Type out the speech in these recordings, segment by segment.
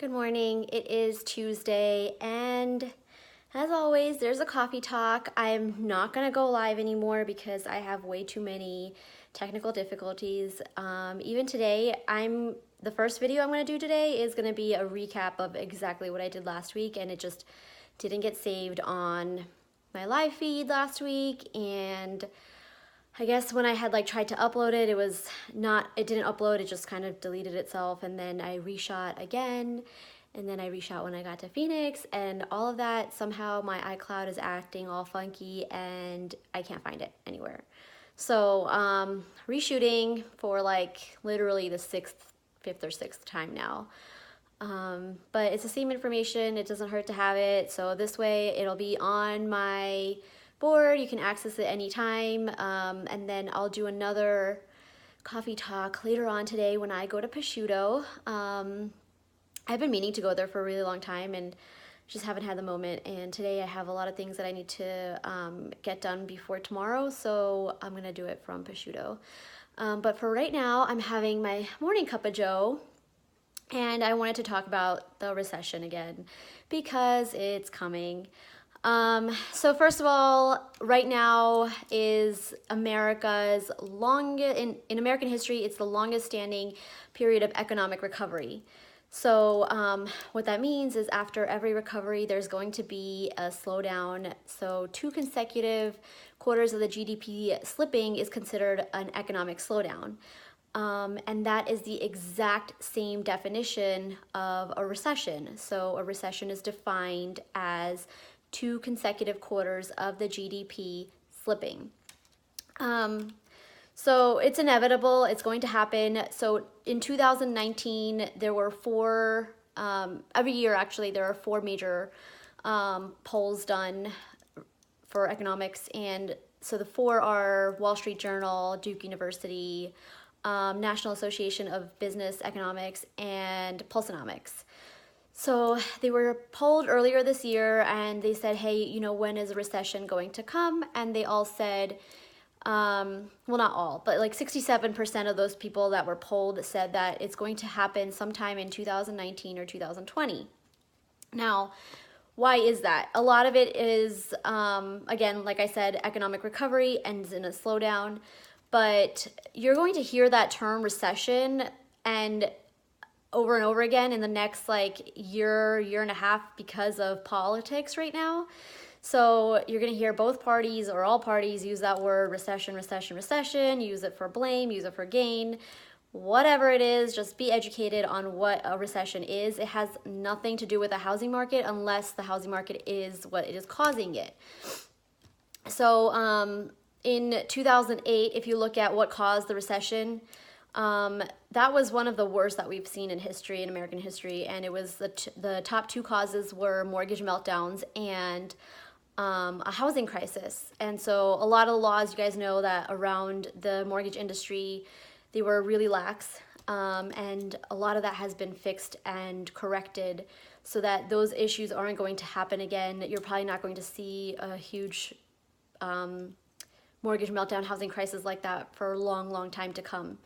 Good morning. It is Tuesday, and as always, there's a coffee talk. I'm not gonna go live anymore because I have way too many technical difficulties. Even today, the first video I'm gonna do today is gonna be a recap of exactly what I did last week, and it just didn't get saved on my live feed last week, and I guess when I had tried to upload it, it didn't upload, it just kind of deleted itself, and then I reshot again, and then I reshot when I got to Phoenix, and all of that, somehow my iCloud is acting all funky and I can't find it anywhere. So, reshooting for literally the fifth or sixth time now. But it's the same information, it doesn't hurt to have it, so this way it'll be on my board, you can access it anytime, and then I'll do another coffee talk later on today when I go to Prosciutto. I've been meaning to go there for a really long time and just haven't had the moment, and today I have a lot of things that I need to get done before tomorrow, so I'm gonna do it from Prosciutto. But for right now, I'm having my morning cup of joe, and I wanted to talk about the recession again because it's coming. So first of all, right now is America's in American history, it's the longest standing period of economic recovery. So what that means is after every recovery, there's going to be a slowdown. So 2 consecutive quarters of the GDP slipping is considered an economic slowdown. And that is the exact same definition of a recession. So a recession is defined as 2 consecutive quarters of the GDP slipping. So it's inevitable, it's going to happen. So in 2019, there were 4, every year actually, there are 4 major polls done for economics. And so the 4 are Wall Street Journal, Duke University, National Association of Business Economics, and Pulsenomics. So they were polled earlier this year, and they said, hey, when is a recession going to come? And they all said, well, not all, but 67% of those people that were polled said that it's going to happen sometime in 2019 or 2020. Now, why is that? A lot of it is, again, like I said, economic recovery ends in a slowdown, but you're going to hear that term recession and over again in the next year and a half because of politics right now. So you're gonna hear both parties or all parties use that word recession, use it for blame, use it for gain, whatever it is, just be educated on what a recession is. It has nothing to do with the housing market unless the housing market is what it is causing it. So in 2008, if you look at what caused the recession, that was one of the worst that we've seen in history, in American history, and it was the top 2 causes were mortgage meltdowns and a housing crisis. And so a lot of the laws, you guys know that around the mortgage industry, they were really lax, and a lot of that has been fixed and corrected so that those issues aren't going to happen again. You're probably not going to see a huge mortgage meltdown, housing crisis like that for a long time to come.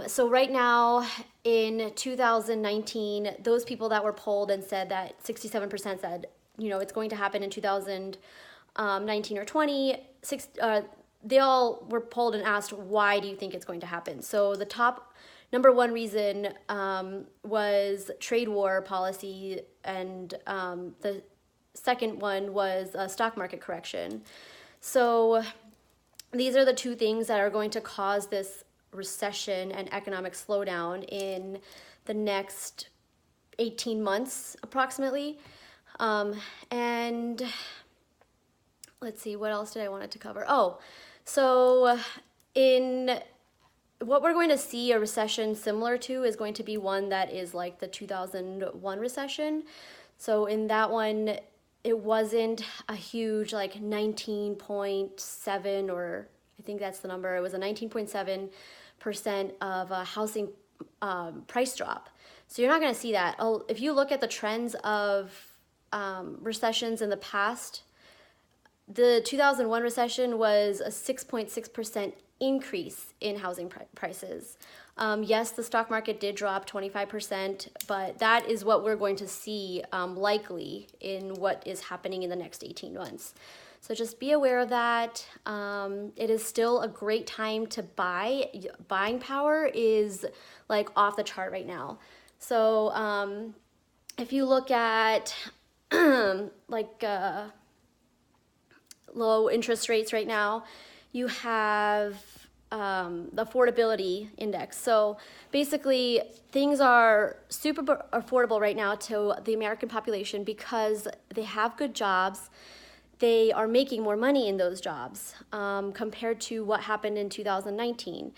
So right now in 2019, those people that were polled and said that 67% said, it's going to happen in 2019 or 20, they all were polled and asked, why do you think it's going to happen? So the top number 1 reason was trade war policy, and the second one was a stock market correction. So these are the 2 things that are going to cause this recession and economic slowdown in the next 18 months approximately. And let's see, what else did I want to cover? Oh, so in what we're going to see a recession similar to is going to be one that is like the 2001 recession. So in that one, it wasn't a huge 19.7, or I think that's the number. It was a 19.7% of a housing price drop. So you're not going to see that. If you look at the trends of recessions in the past, the 2001 recession was a 6.6% increase in housing prices. Yes, the stock market did drop 25%, but that is what we're going to see likely in what is happening in the next 18 months. So just be aware of that. It is still a great time to buy. Buying power is like off the chart right now. So if you look at like low interest rates right now, you have the affordability index. So basically, things are super affordable right now to the American population because they have good jobs. They are making more money in those jobs compared to what happened in 2019.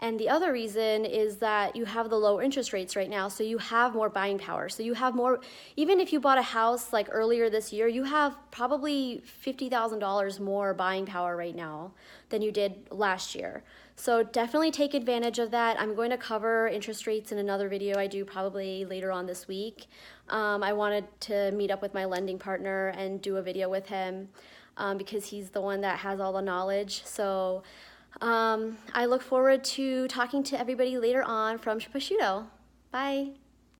And the other reason is that you have the low interest rates right now, so you have more buying power. So you have more, even if you bought a house like earlier this year, you have probably $50,000 more buying power right now than you did last year. So definitely take advantage of that. I'm going to cover interest rates in another video I do probably later on this week. I wanted to meet up with my lending partner and do a video with him because he's the one that has all the knowledge. So I look forward to talking to everybody later on from Prosciutto. Bye.